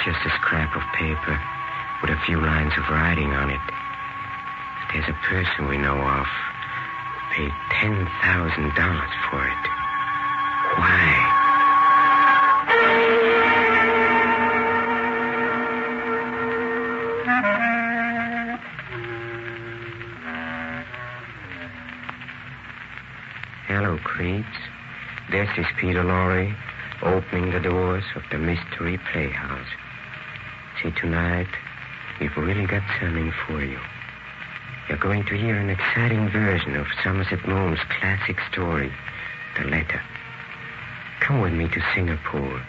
just a scrap of paper with a few lines of writing on it. There's a person we know of who paid $10,000 for it. Why? Hello, creeps. This is Peter Lorre, opening the doors of the Mystery Playhouse. See, tonight, we've really got something for you. You're going to hear an exciting version of Somerset Maugham's classic story, The Letter. Come with me to Singapore,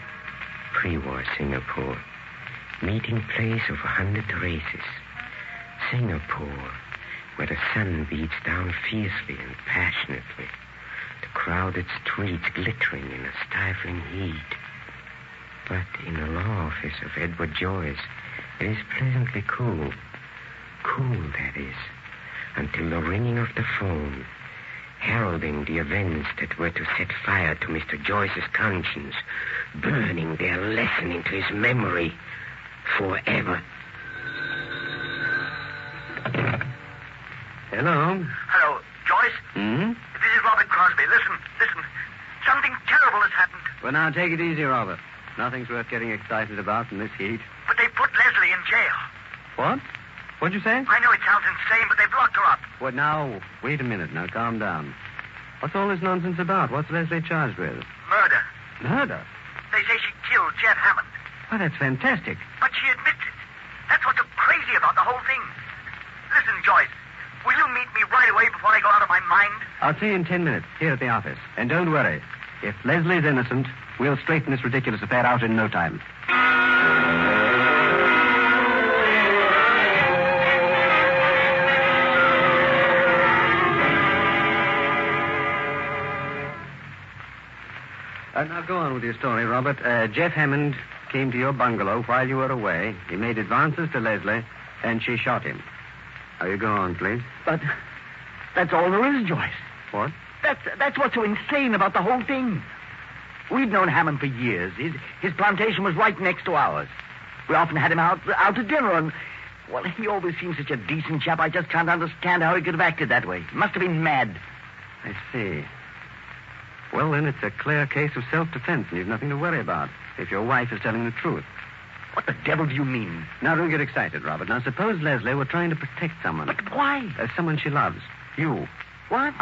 pre-war Singapore, meeting place of 100 races. Singapore, where the sun beats down fiercely and passionately, the crowded streets glittering in a stifling heat. But in the law office of Edward Joyce, it is pleasantly cool. Cool, that is, until the ringing of the phone, heralding the events that were to set fire to Mr. Joyce's conscience, burning their lesson into his memory forever. Hello? Hello, Joyce? Hmm? This is Robert Crosby. Listen. Something terrible has happened. Well, now, take it easy, Robert. Nothing's worth getting excited about in this heat. But they put Leslie in jail. What? What'd you say? I know it sounds insane, but they've locked her up. What now? Wait a minute. Now, calm down. What's all this nonsense about? What's Leslie charged with? Murder. Murder? They say she killed Jeff Hammond. Well, that's fantastic. But she admits it. That's what's so crazy about the whole thing. Listen, Joyce, will you meet me right away before I go out of my mind? I'll see you in 10 minutes here at the office. And don't worry. If Leslie's innocent, we'll straighten this ridiculous affair out in no time. Now go on with your story, Robert. Jeff Hammond came to your bungalow while you were away. He made advances to Leslie, and she shot him. Now you go on, please. But that's all there is, Joyce. What? That's what's so insane about the whole thing. We'd known Hammond for years. His plantation was right next to ours. We often had him out to dinner, and, well, he always seemed such a decent chap. I just can't understand how he could have acted that way. He must have been mad. I see. Well, then, it's a clear case of self-defense, and you've nothing to worry about if your wife is telling the truth. What the devil do you mean? Now, don't get excited, Robert. Now, suppose Leslie were trying to protect someone. But why? Someone she loves. You. What?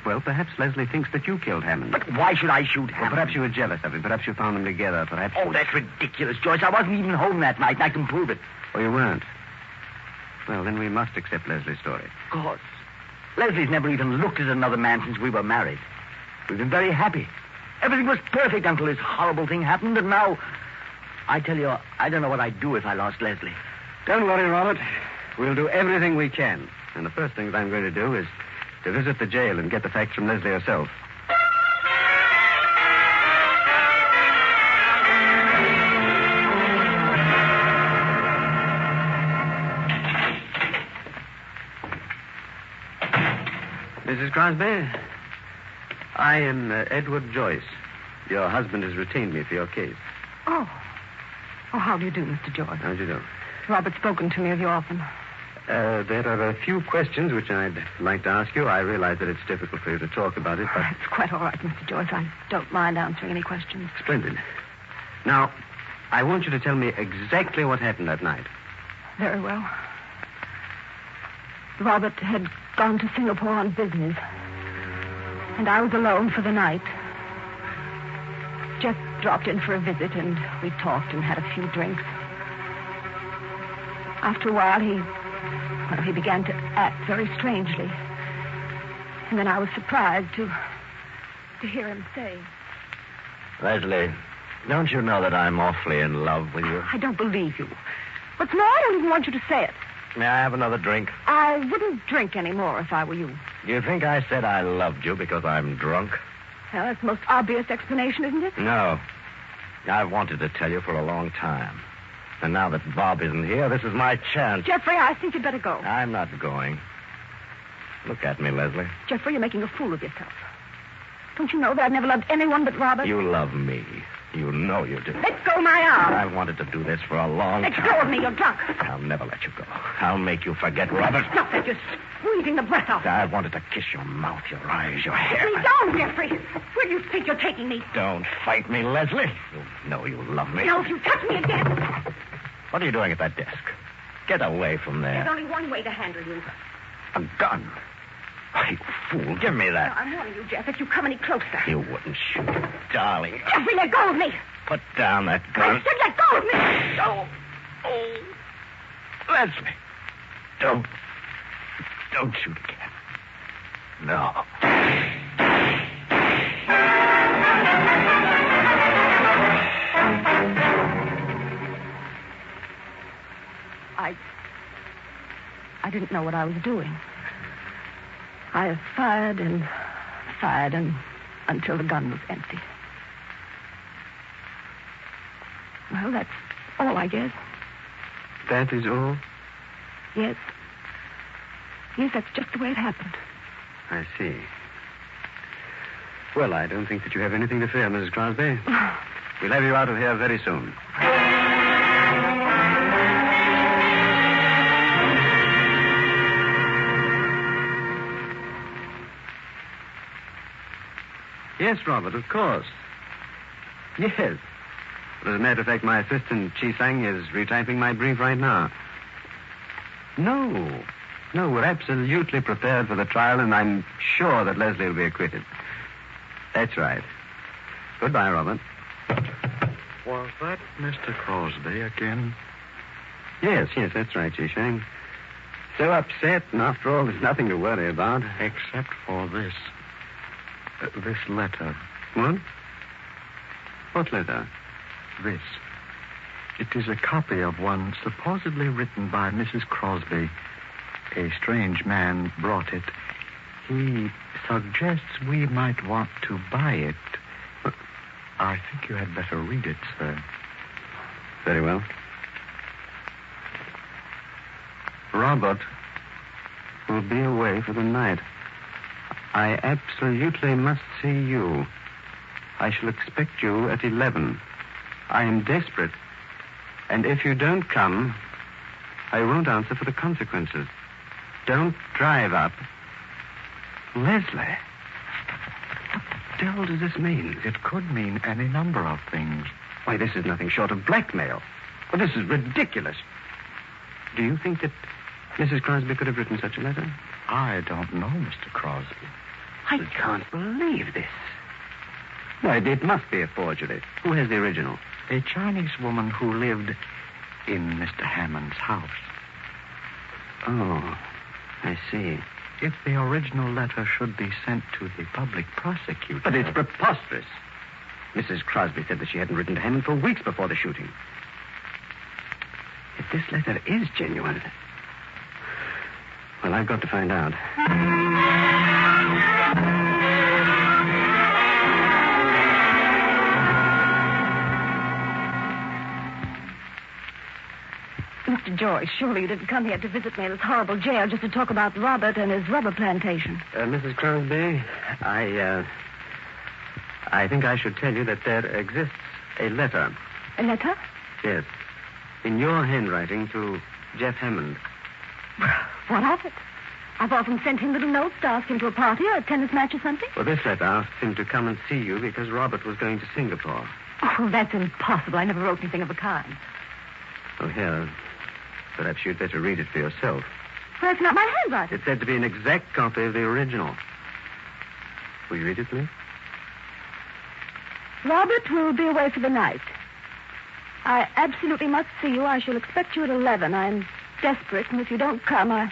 Well, perhaps Leslie thinks that you killed Hammond. But why should I shoot Hammond? Well, perhaps you were jealous of him. Perhaps you found them together. Perhaps... Oh, that's ridiculous, Joyce. I wasn't even home that night, and I can prove it. Oh, you weren't? Well, then we must accept Leslie's story. Of course. Leslie's never even looked at another man since we were married. We've been very happy. Everything was perfect until this horrible thing happened, and now... I tell you, I don't know what I'd do if I lost Leslie. Don't worry, Robert. We'll do everything we can. And the first thing I'm going to do is to visit the jail and get the facts from Leslie herself. Mrs. Crosby, I am Edward Joyce. Your husband has retained me for your case. Oh, how do you do, Mr. Joyce? How do you do? Robert's spoken to me of you often. There are a few questions which I'd like to ask you. I realize that it's difficult for you to talk about it, but... It's quite all right, Mr. Joyce. I don't mind answering any questions. Splendid. Now, I want you to tell me exactly what happened that night. Very well. Robert had gone to Singapore on business, and I was alone for the night. Jeff dropped in for a visit, and we talked and had a few drinks. After a while, he began to act very strangely. And then I was surprised to hear him say... Leslie, don't you know that I'm awfully in love with you? I don't believe you. What's more, I don't even want you to say it. May I have another drink? I wouldn't drink anymore if I were you. Do you think I said I loved you because I'm drunk? Well, that's the most obvious explanation, isn't it? No. I've wanted to tell you for a long time. And now that Bob isn't here, this is my chance. Jeffrey, I think you'd better go. I'm not going. Look at me, Leslie. Jeffrey, you're making a fool of yourself. Don't you know that I've never loved anyone but Robert? You love me. You know you did. Let go my arm. I wanted to do this for a long Let time. go of me. You're drunk. I'll never let you go. I'll make you forget Robert. Stop that. You're squeezing the breath off. I wanted to kiss your mouth, your eyes, your hair. Please don't, Geoffrey. Where do you think you're taking me? Don't fight me, Leslie. You know you love me. No, if you touch me again. What are you doing at that desk? Get away from there. There's only one way to handle you. A gun. Why, you fool, give me No, that. I'm warning you, Jeff. If you come any closer. You wouldn't shoot, darling. Geoffrey, let go of me. Put down that I gun. said let go of me. Oh. Oh. Leslie. Don't shoot again. No. I didn't know what I was doing. I fired and until the gun was empty. Well, that's all, I guess. That is all? Yes. Yes, that's just the way it happened. I see. Well, I don't think that you have anything to fear, Mrs. Crosby. We'll have you out of here very soon. Yes, Robert, of course. Yes. As a matter of fact, my assistant, Chi Sang, is retyping my brief right now. No, we're absolutely prepared for the trial, and I'm sure that Leslie will be acquitted. That's right. Goodbye, Robert. Was that Mr. Crosby again? Yes, that's right, Chi Sang. So upset, and after all, there's nothing to worry about. Except for this. This letter. What? What letter? This. It is a copy of one supposedly written by Mrs. Crosby. A strange man brought it. He suggests we might want to buy it. I think you had better read it, sir. Very well. Robert will be away for the night. I absolutely must see you. I shall expect you at 11. I am desperate. And if you don't come, I won't answer for the consequences. Don't drive up. Leslie. What the hell does this mean? It could mean any number of things. Why, this is nothing short of blackmail. Well, this is ridiculous. Do you think that Mrs. Crosby could have written such a letter? I don't know, Mr. Crosby. I can't believe this. No, it must be a forgery. Who has the original? A Chinese woman who lived in Mr. Hammond's house. Oh, I see. If the original letter should be sent to the public prosecutor... But it's preposterous. Mrs. Crosby said that she hadn't written to Hammond for weeks before the shooting. If this letter is genuine... Well, I've got to find out. Mr. Joyce, surely you didn't come here to visit me in this horrible jail just to talk about Robert and his rubber plantation. Mrs. Crosby, I think I should tell you that there exists a letter. A letter? Yes. In your handwriting to Jeff Hammond. What of it? I've often sent him little notes to ask him to a party or a tennis match or something. Well, this letter asked him to come and see you because Robert was going to Singapore. Oh, that's impossible. I never wrote anything of the kind. Oh, here. Perhaps you'd better read it for yourself. Well, it's not my handwriting. It's said to be an exact copy of the original. Will you read it, please? Robert will be away for the night. I absolutely must see you. I shall expect you at 11. I'm desperate, and if you don't come, I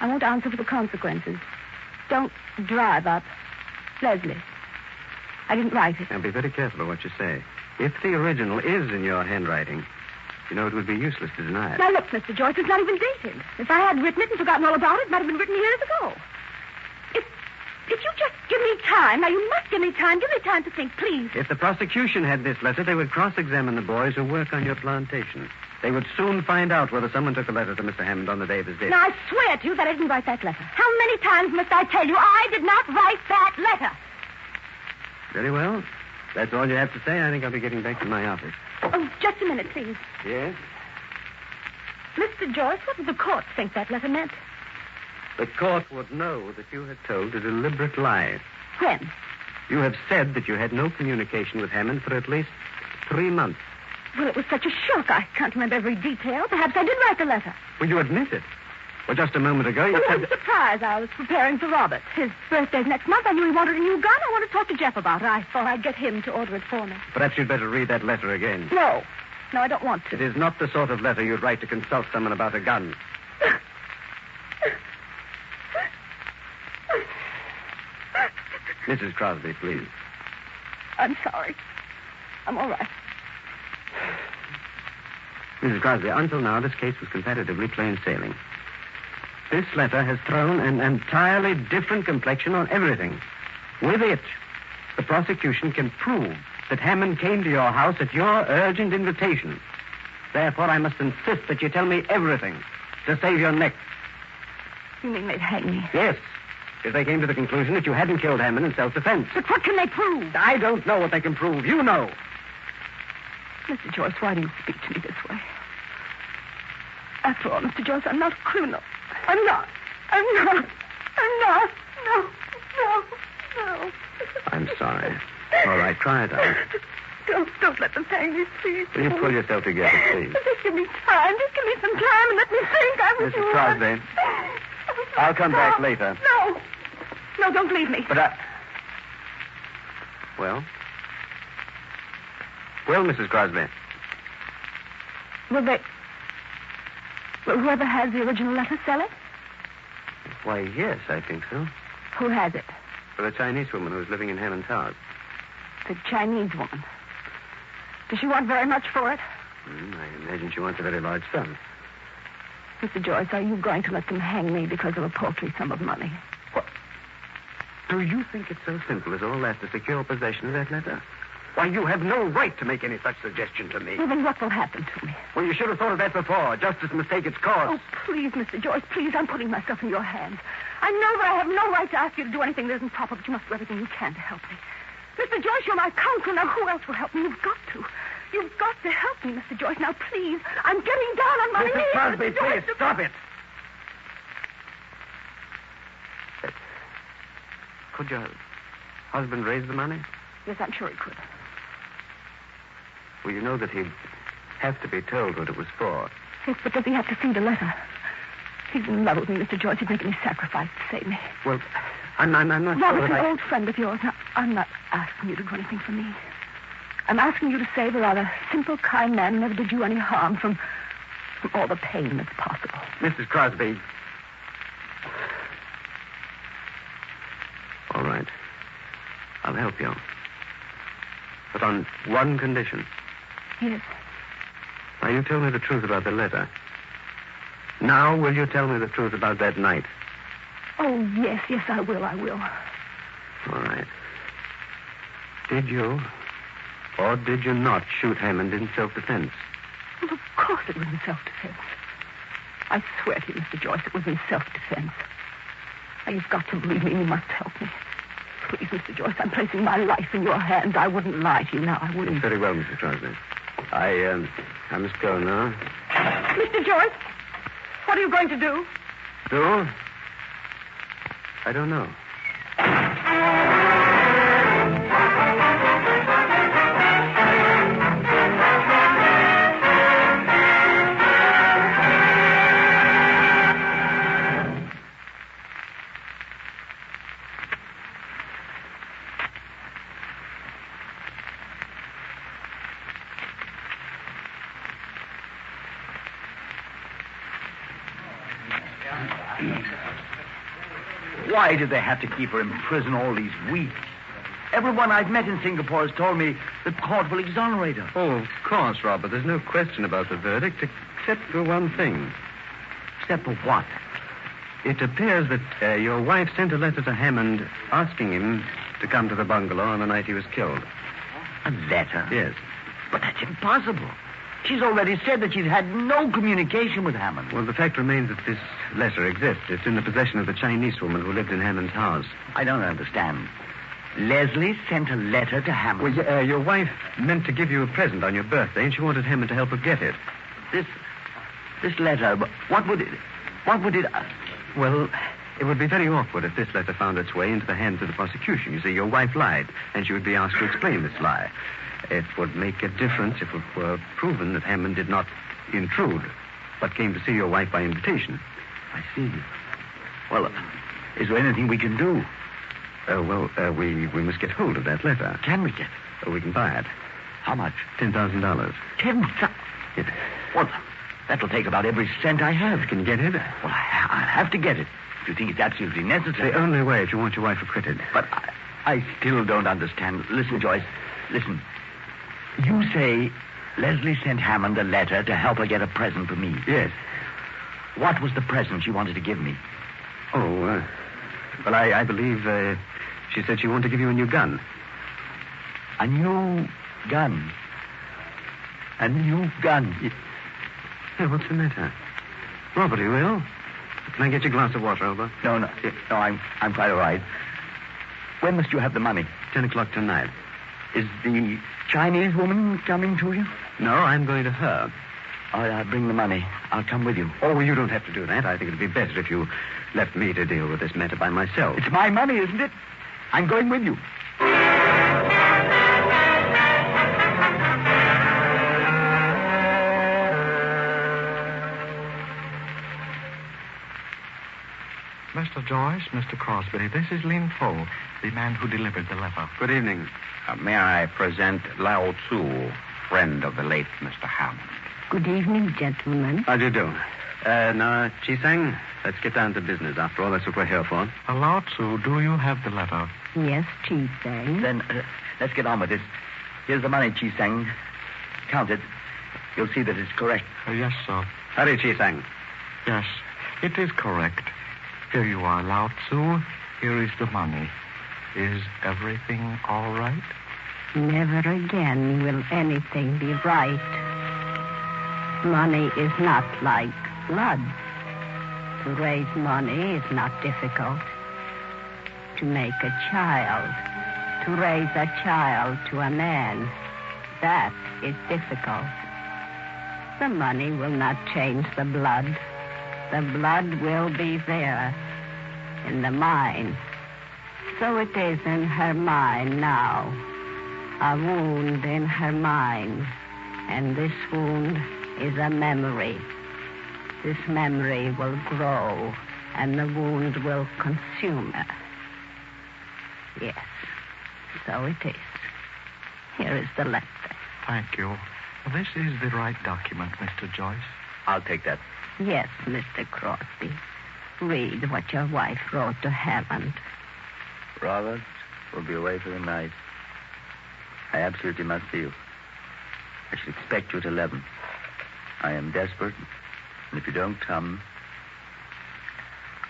won't answer for the consequences. Don't drive up. Leslie. I didn't write it. Now, be very careful of what you say. If the original is in your handwriting, you know it would be useless to deny it. Now, look, Mr. Joyce, it's not even dated. If I had written it and forgotten all about it might have been written years ago. If you just give me time, now you must give me time to think, please. If the prosecution had this letter, they would cross-examine the boys who work on your plantation. They would soon find out whether someone took a letter to Mr. Hammond on the day of his death. Now, I swear to you that I didn't write that letter. How many times must I tell you I did not write that letter? Very well. that's all you have to say, I think I'll be getting back to my office. Oh, just a minute, please. Yes? Mr. Joyce, what would the court think that letter meant? The court would know that you had told a deliberate lie. When? You have said that you had no communication with Hammond for at least 3 months. Well, it was such a shock. I can't remember every detail. Perhaps I did write the letter. Well, you admit it. Well, just a moment ago, you Well, said... it was a surprise. I was preparing for Robert. His birthday's next month. I knew he wanted a new gun. I wanted to talk to Jeff about it. I thought I'd get him to order it for me. Perhaps you'd better read that letter again. No. No, I don't want to. It is not the sort of letter you'd write to consult someone about a gun. Mrs. Crosby, please. I'm sorry. I'm all right. Mrs. Crosby, until now, this case was comparatively plain sailing. This letter has thrown an entirely different complexion on everything. With it, the prosecution can prove that Hammond came to your house at your urgent invitation. Therefore, I must insist that you tell me everything to save your neck. You mean they'd hang me? Yes, if they came to the conclusion that you hadn't killed Hammond in self-defense. But what can they prove? I don't know what they can prove. You know. Mr. Joyce, why do you speak to me this way? After all, Mr. Joyce, I'm not a criminal. I'm not. No. I'm sorry. All right, cry it out. Don't let them hang me, please. Will you pull yourself together, please? Just give me time. Just give me some time and let me think. I was Mrs. Crosby, I'll come back later. No, don't leave me. But Well, Mrs. Crosby. Will whoever has the original letter sell it? Why, yes, I think so. Who has it? For the Chinese woman who's living in Hammond's house. The Chinese woman. Does she want very much for it? I imagine she wants a very large sum. Mr. Joyce, are you going to let them hang me because of a paltry sum of money? What? Do you think it's so simple as all that to secure possession of that letter? Why, you have no right to make any such suggestion to me. Well, then what will happen to me? Well, you should have thought of that before. Justice mistake its cause. Oh, please, Mr. Joyce, please. I'm putting myself in your hands. I know that I have no right to ask you to do anything that isn't proper, but you must do everything you can to help me. Mr. Joyce, you're my counselor. Now, who else will help me? You've got to. You've got to help me, Mr. Joyce. Now, please. I'm getting down on my knees. Mrs. Crosby, Mr. Joyce, please, stop it. Could your husband raise the money? Yes, I'm sure he could. Well, you know that he'd have to be told what it was for. Yes, but does he have to see the letter? He's in love with me, Mr. Joyce. He'd make any sacrifice to save me. Well, I'm not Robert's sure an old friend of yours. Now, I'm not asking you to do anything for me. I'm asking you to save a rather simple, kind man who never did you any harm from all the pain that's possible. Mrs. Crosby. All right. I'll help you. But on one condition. Yes. Now, you tell me the truth about the letter. Now, will you tell me the truth about that night? Oh, yes, I will. All right. Did you or did you not shoot Hammond in self-defense? Well, of course it was in self-defense. I swear to you, Mr. Joyce, it was in self-defense. Now, you've got to believe me. You must help me. Please, Mr. Joyce, I'm placing my life in your hands. I wouldn't lie to you now. I wouldn't. It's very well, Mrs. Crosby. I must go now. Mr. Joyce, what are you going to do? Do? I don't know. Why did they have to keep her in prison all these weeks? Everyone I've met in Singapore has told me the court will exonerate her. Oh, of course, Robert. There's no question about the verdict, except for one thing. Except for what? It appears that your wife sent a letter to Hammond asking him to come to the bungalow on the night he was killed. A letter? Yes. But that's impossible. She's already said that she's had no communication with Hammond. Well, the fact remains that this letter exists. It's in the possession of the Chinese woman who lived in Hammond's house. I don't understand. Leslie sent a letter to Hammond. Well, your wife meant to give you a present on your birthday, and she wanted Hammond to help her get it. This letter, what would it... Well, it would be very awkward if this letter found its way into the hands of the prosecution. You see, your wife lied, and she would be asked to explain this lie. It would make a difference if it were proven that Hammond did not intrude, but came to see your wife by invitation. I see. Well, is there anything we can do? We must get hold of that letter. Can we get it? We can buy it. How much? $10,000. $10,000? Yes. Well, that'll take about every cent I have. Can you get it? Well, I'll have to get it. If you think it's absolutely necessary. The only way if you want your wife acquitted. But I still don't understand. Listen, Joyce. Listen. You say Leslie sent Hammond a letter to help her get a present for me. Yes. What was the present she wanted to give me? I believe she said she wanted to give you a new gun. A new gun? A new gun? Hey, what's the matter? Robert, are you ill? Can I get you a glass of water, Albert? No, I'm quite all right. When must you have the money? 10 o'clock tonight. Is the Chinese woman coming to you? No, I'm going to her. I'll bring the money. I'll come with you. Oh, well, you don't have to do that. I think it'd be better if you left me to deal with this matter by myself. It's my money, isn't it? I'm going with you. Mr. Joyce, Mr. Crosby, this is Lin Fo, the man who delivered the letter. Good evening. May I present Lao Tzu, friend of the late Mr. Hammond? Good evening, gentlemen. How do you do? Now, Chi-Sang, let's get down to business. After all, that's what we're here for. Lao Tzu, do you have the letter? Yes, Chi-Sang. Then let's get on with this. Here's the money, Chi-Sang. Count it. You'll see that it's correct. Yes, sir. Hurry, Chi-Sang. Yes, it is correct. Here you are, Lao Tzu. Here is the money. Is everything all right? Never again will anything be right. Money is not like blood. To raise money is not difficult. To make a child, to raise a child to a man, that is difficult. The money will not change the blood. The blood will be there, in the mine. So it is in her mind now. A wound in her mind. And this wound is a memory. This memory will grow, and the wound will consume her. Yes, so it is. Here is the letter. Thank you. This is the right document, Mr. Joyce. I'll take that. Yes, Mr. Crosby. Read what your wife wrote to Hammond. Robert will be away for the night. I absolutely must see you. I should expect you at 11. I am desperate, and if you don't come,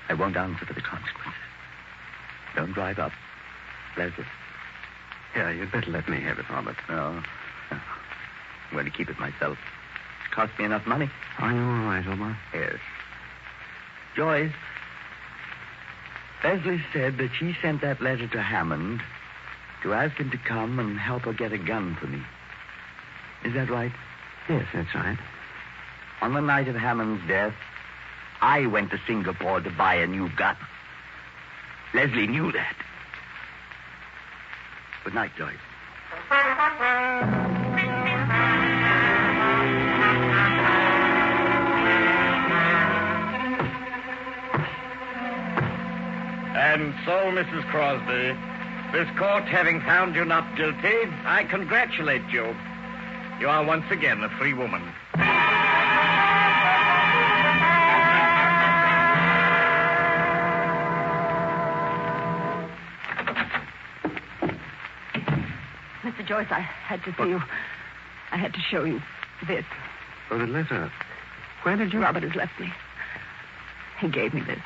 I won't answer for the consequences. Don't drive up. Leslie. Yeah, you'd better let me have it, Robert. No. I'm going to keep it myself. It's cost me enough money. Are you all right, Omar? Yes. Joyce, Leslie said that she sent that letter to Hammond to ask him to come and help her get a gun for me. Is that right? Yes, that's right. On the night of Hammond's death, I went to Singapore to buy a new gun. Leslie knew that. Good night, Joyce. And so, Mrs. Crosby, this court having found you not guilty, I congratulate you. You are once again a free woman. Mr. Joyce, I had to see you. I had to show you this. Oh, the letter. Where did you... Robert has left me. He gave me this.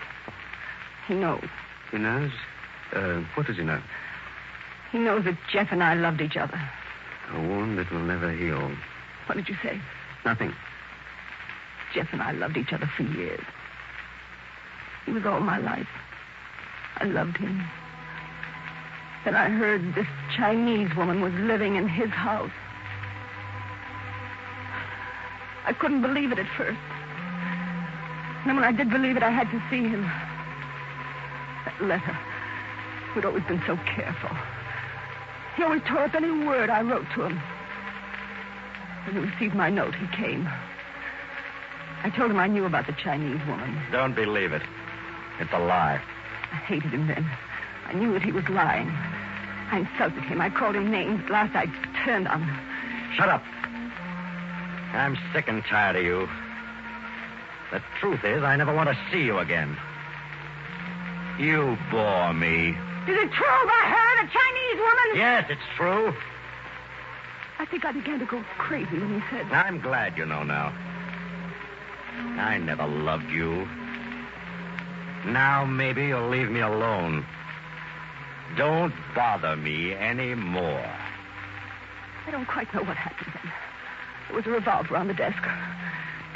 He knows. He knows? What does he know? He knows that Jeff and I loved each other. A wound that will never heal. What did you say? Nothing. Jeff and I loved each other for years. He was all my life. I loved him. Then I heard this Chinese woman was living in his house. I couldn't believe it at first. And then when I did believe it, I had to see him. That letter. We'd always been so careful. He always tore up any word I wrote to him. When he received my note, he came. I told him I knew about the Chinese woman. Don't believe it. It's a lie. I hated him then. I knew that he was lying. I insulted him. I called him names. At last I turned on him. Shut up. I'm sick and tired of you. The truth is, I never want to see you again. You bore me. Is it true about her, the Chinese woman? Yes, it's true. I think I began to go crazy when he said... I'm glad you know now. I never loved you. Now maybe you'll leave me alone. Don't bother me anymore. I don't quite know what happened then. There was a revolver on the desk.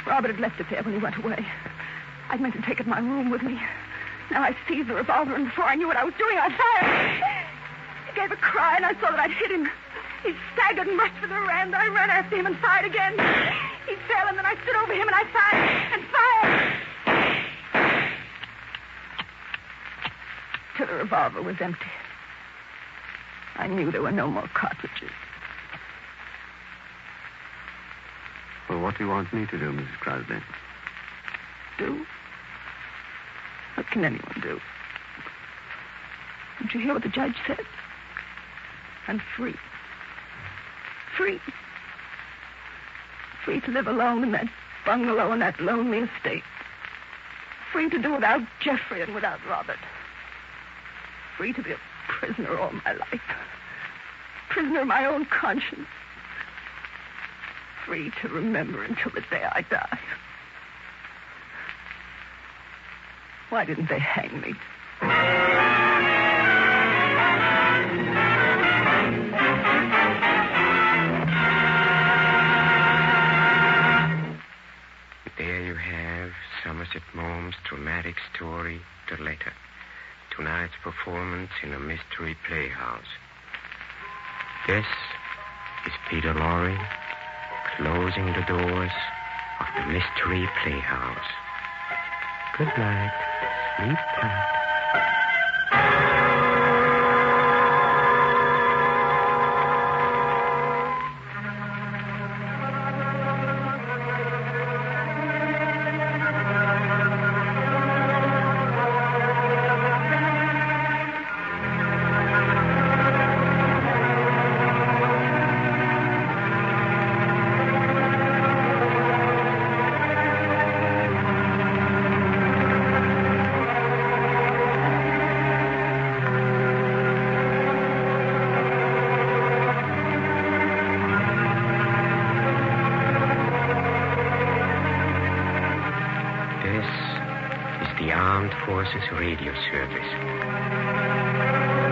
Robert had left it there when he went away. I'd meant to take it to my room with me. Now I seized the revolver, and before I knew what I was doing, I fired. He gave a cry, and I saw that I'd hit him. He staggered and rushed for the veranda. I ran after him and fired again. He fell, and then I stood over him, and I fired and fired. Till the revolver was empty. I knew there were no more cartridges. Well, what do you want me to do, Mrs. Crosby? Do? What can anyone do? Did you hear what the judge said? I'm free. Free. Free to live alone in that bungalow in that lonely estate. Free to do without Geoffrey and without Robert. Free to be a prisoner all my life. Prisoner of my own conscience. Free to remember until the day I die. Why didn't they hang me? There you have Somerset Maugham's dramatic story, The Letter. Tonight's performance in a mystery playhouse. This is Peter Lorre closing the doors of the mystery playhouse. Good night. Sleep tight. Radio Service.